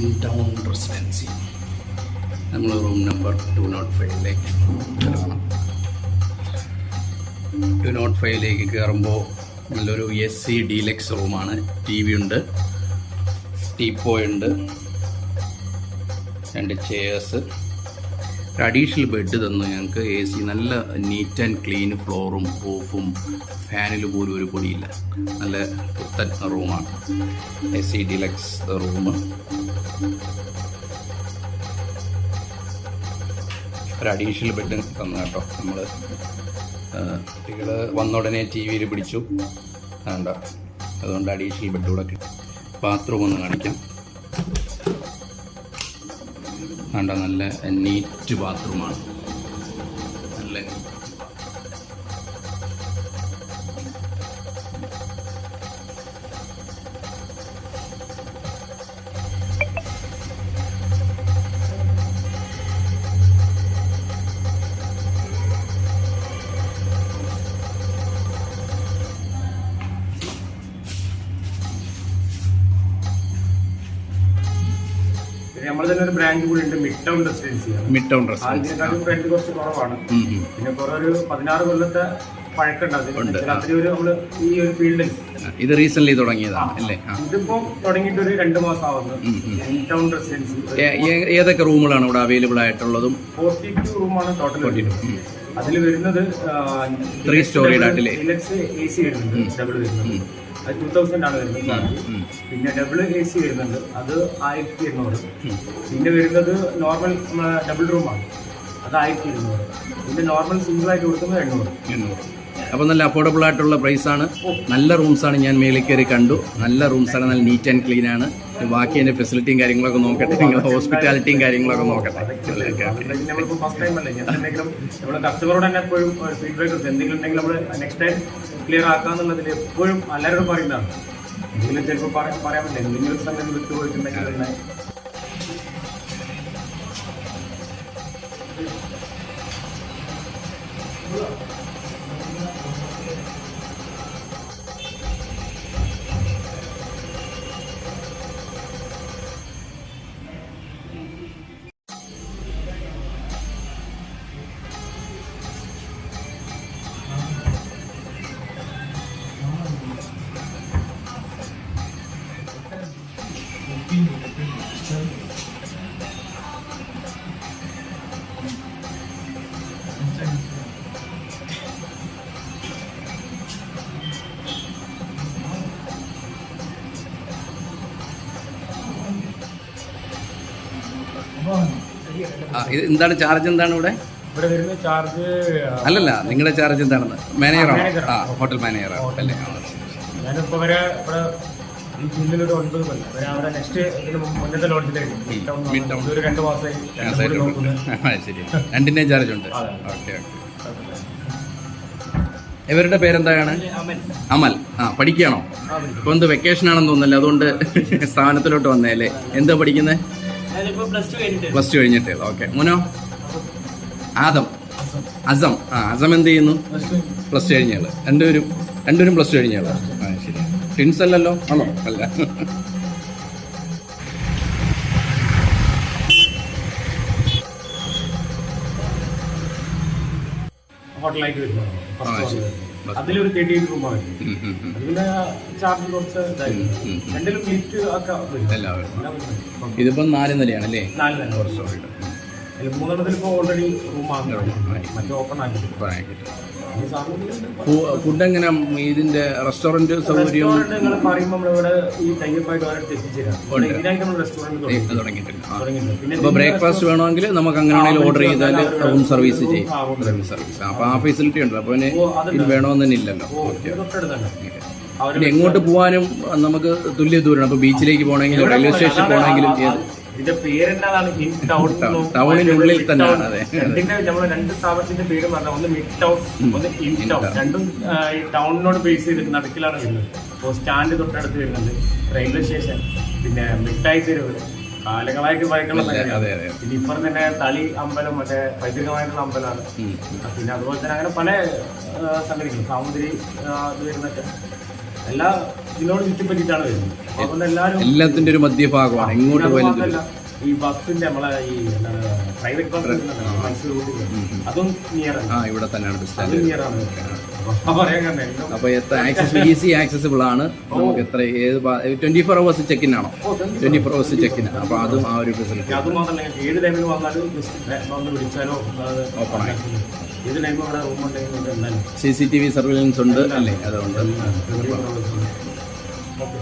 In town residency. നമ്മൾ room number 205ലേക്ക് കയറണം. 205ലേക്ക് കയറുമ്പോൾ നല്ലൊരു AC ഡീലക്സ് റൂമാണ്. TV ഉണ്ട്, ടീപ്പോയ് ഉണ്ട്, 2 ചെയേഴ്സ്, ഒരു അഡീഷണൽ ബെഡ് തന്നു ഞങ്ങൾക്ക്. AC നല്ല നീറ്റ് ആൻഡ് ക്ലീൻ, ഫ്ലോറും റൂഫും ഫാനിൽ പോലും ഒരു പൊടിയില്ല. നല്ല പുത്തൻ റൂമാണ്. AC deluxe room. ഒരു അഡീഷണൽ ബെഡ് തന്നു കേട്ടോ. നമ്മൾ കുട്ടികൾ വന്ന ഉടനെ TV പിടിച്ചു വേണ്ട, അതുകൊണ്ട് അഡീഷണൽ ബെഡ് കൂടെ കിട്ടും. ബാത്റൂം ഒന്ന് കാണിക്കാം. വേണ്ട, നല്ല നീറ്റ് ബാത്റൂമാണ്. നല്ല നമ്മൾ തന്നെ ഒരു ബ്രാഞ്ച് കൂടി ഉണ്ട്, മിഡ് ടൗൺ റെസിഡൻസി. അതിനെക്കാളും റെന്റ് കുറച്ച് കുറവാണ്. പിന്നെ കുറെ ഒരു 16 കൊല്ലത്തെ പഴക്കുണ്ട്. ഒരു നമ്മള് ഈ ഒരു ഫീൽഡിൽ ഇത് റീസെന്റ് തുടങ്ങിയതാണ് അല്ലേ? ഇതിപ്പോ തുടങ്ങിയിട്ട് ഒരു 2 മാസം ആവുന്നു. Mid town residency. ഏതൊക്കെ റൂമുകളാണ് ഇവിടെ അവൈലബിൾ ആയിട്ടുള്ളതും? 42 റൂമാണ് ടോട്ടൽ. അതിൽ വരുന്നത് 3 സ്റ്റോറിയുടെ ഡീലക്സ് AC വരുന്നുണ്ട്, ഡബിൾ വരുന്നുണ്ട്. അത് 2000 ആണ് വരുന്നത്. പിന്നെ ഡബിൾ AC വരുന്നുണ്ട്, അത് 1200. പിന്നെ വരുന്നത് നോർമൽ ഡബിൾ റൂമാണ്, അത് 1200. പിന്നെ നോർമൽ സിംഗിൾ ആയിട്ട് കൊടുക്കുന്നത് 800. അപ്പോൾ നല്ല അഫോർഡബിൾ ആയിട്ടുള്ള പ്രൈസാണ്. നല്ല റൂംസാണ്. ഞാൻ മേളിൽ കയറി കണ്ടു. നല്ല റൂംസാണ്, നല്ല നീറ്റ് ആൻഡ് ക്ലീൻ ആണ്. ബാക്കി അതിൻ്റെ ഫെസിലിറ്റിയും കാര്യങ്ങളൊക്കെ നോക്കട്ടെ, നിങ്ങൾ ഹോസ്പിറ്റാലിറ്റിയും കാര്യങ്ങളൊക്കെ നോക്കട്ടെ. നമ്മളിപ്പോൾ ഫസ്റ്റ് ടൈം അല്ലേ, ഞാൻ എന്തെങ്കിലും നമ്മൾ കസ്റ്റമറോട് തന്നെ എപ്പോഴും ഫീഡ്ബാക്ക് എന്തെങ്കിലും ഉണ്ടെങ്കിൽ നമ്മൾ നെക്സ്റ്റ് ടൈം ക്ലിയർ ആക്കാന്നുള്ളതിൽ എപ്പോഴും എല്ലാവരോടും പറയുന്നതാണ്. എന്തെങ്കിലും ചിലപ്പോൾ പറയാൻ പറ്റില്ല, എന്തെങ്കിലും സംഗതി വിട്ടുപോയിട്ടുണ്ടെങ്കിൽ തന്നെ എന്താണ് ചാർജ്? എന്താണ് ഇവിടെ വരുന്ന ചാർജ്? അല്ലല്ല, നിങ്ങളുടെ ചാർജ് എന്താണെന്ന്? മാനേജറാണ്, ഹോട്ടൽ മാനേജറാണ് അല്ലേ? ഞാനിപ്പോൾ വരെ ഇവിടെ ഈ ഫീൽഡിലൊരു 9 കൊല്ലം. അവിടെ നെക്സ്റ്റ് ഇതിന് മുന്നത്തെ ലോഡ്ജിലായിരുന്നു. ഒരു 2 മാസമായി. ശരി, 2ന്റെയും ചാർജ് ഉണ്ട്. ഓക്കെ. ഇവരുടെ പേരെന്താണ്? അമൽ. പഠിക്കുകയാണോ? ഇപ്പൊ എന്ത് വെക്കേഷൻ ആണെന്ന് തോന്നുന്നല്ലേ, അതുകൊണ്ട് സ്ഥാനത്തിലോട്ട് വന്നേ അല്ലേ? എന്താ പഠിക്കുന്നത്? പ്ലസ് ടു കഴിഞ്ഞിട്ട്. ഓക്കെ. മോനോ? ആദം. അസം. അസം എന്ത് ചെയ്യുന്നു? പ്ലസ് ടു കഴിഞ്ഞാള്. രണ്ടുപേരും പ്ലസ് ടു കഴിഞ്ഞാള്. ശരി. ട്വിൻസ് അല്ലല്ലോ? ആണോ? അല്ല. ഹോട്ടലായിട്ട് വരുന്നത് അതിലൊരു 38 റൂമാണ്. അതിന്റെ ചാർജ് കുറച്ച് രണ്ടിലും ലിഫ്റ്റ് ഒക്കെ. ഇതിപ്പം 4 നിലയാണല്ലേ? 4 നില. 3 ഇപ്പോൾ ഓൾറെഡി റൂമാണ്, മറ്റേ ഓപ്പൺ ആക്കി. ഫുഡ് എങ്ങനെ? ഇതിന്റെ റെസ്റ്റോറന്റ് സൗകര്യം പറയുമ്പോൾ നമ്മളിവിടെ ഈ തയ്യപ്പായിട്ട് ഓരോരുത്തർ എത്തിച്ചേരാം. ഇതിനായിട്ട് നമ്മൾ റെസ്റ്റോറന്റ് തുടങ്ങിയിട്ടുണ്ട്. അപ്പോൾ ബ്രേക്ക്ഫാസ്റ്റ് വേണമെങ്കിൽ നമുക്ക് അങ്ങനെ ഓർഡർ ചെയ്താൽ റൂം സർവീസ് ചെയ്യും. സർവീസ്. അപ്പോൾ ആ ഫെസിലിറ്റി ഉണ്ട്. അപ്പോൾ ഇത് വേണമെന്ന് തന്നെ ഇല്ലല്ലോ. പിന്നെ എങ്ങോട്ട് പോകാനും നമുക്ക് തുല്യ ദൂരമാണ്. അപ്പോൾ ബീച്ചിലേക്ക് പോകണമെങ്കിലും റെയിൽവേ സ്റ്റേഷനിൽ പോകണമെങ്കിലും ഇതിന്റെ പേരെന്താണ്? ടൗണിനുള്ളിൽ തന്നെയാണ്. അതെ. നമ്മളെ 2 സ്ഥാപനത്തിന്റെ പേര് പറഞ്ഞാൽ ഒന്ന് മിഡ് ടൗൺ, ഒന്ന് ഇൻ ടൗൺ. രണ്ടും ഈ ടൗണിനോട് ബേസ് ചെയ്തിട്ട് നടുക്കിലാണ് വരുന്നത്. അപ്പോൾ സ്റ്റാൻഡ് തൊട്ടടുത്ത് വരുന്നുണ്ട്, റെയിൽവേ സ്റ്റേഷൻ, പിന്നെ മിഠായി തെരുവ്. കാലങ്ങളായിട്ട് ഭയങ്കര പിന്നെ ഇപ്പം തന്നെ തളി അമ്പലം, മറ്റേ പൈതൃകമായിട്ടുള്ള അമ്പലമാണ്. പിന്നെ അതുപോലെ തന്നെ അങ്ങനെ പല സംഗതികളും, സാമൂതിരി ഇത് വരുന്നൊക്കെ എല്ലാ ഇതിനോട് ചുറ്റിപ്പറ്റിയിട്ടാണ് വരുന്നത്. അതുകൊണ്ട് എല്ലാവരും എല്ലാത്തിന്റെ ഒരു മധ്യഭാഗമാണ്, എങ്ങോട്ട് പോയാലും മാത്രമല്ല ഈ ബസ്സിന്റെ നമ്മളെ ഈ പ്രൈവറ്റ് ബസ് മൈസൂർ ഊട്ടി അതും നിയർ ആണ്. ഇവിടെ തന്നെയാണ് ബസ് അതും സ്റ്റാൻഡ്. നിയർ ആണ്. പറയാൻ കാരണം എല്ലാം അപ്പൊ എത്ര ഈസി ആക്സസിബിൾ ആണ്. നമുക്ക് എത്ര 24 hours ചെക്കിൻ ആണോ? 24 hours ചെക്കിൻ. അപ്പൊ അതും ആ ഒരു ഫെസിലിറ്റി. അത് മാത്രമല്ല ഏത് ടൈമിൽ വന്നാലും വന്ന് വിളിച്ചാലോ ഓപ്പൺ ആയി. ഏത് ടൈമിൽ അവിടെ റൂം ഉണ്ടെങ്കിൽ എന്തായാലും CCTV സർവൈലൻസ് ഉണ്ട് അല്ലേ? അതുകൊണ്ട് ഓക്കെ.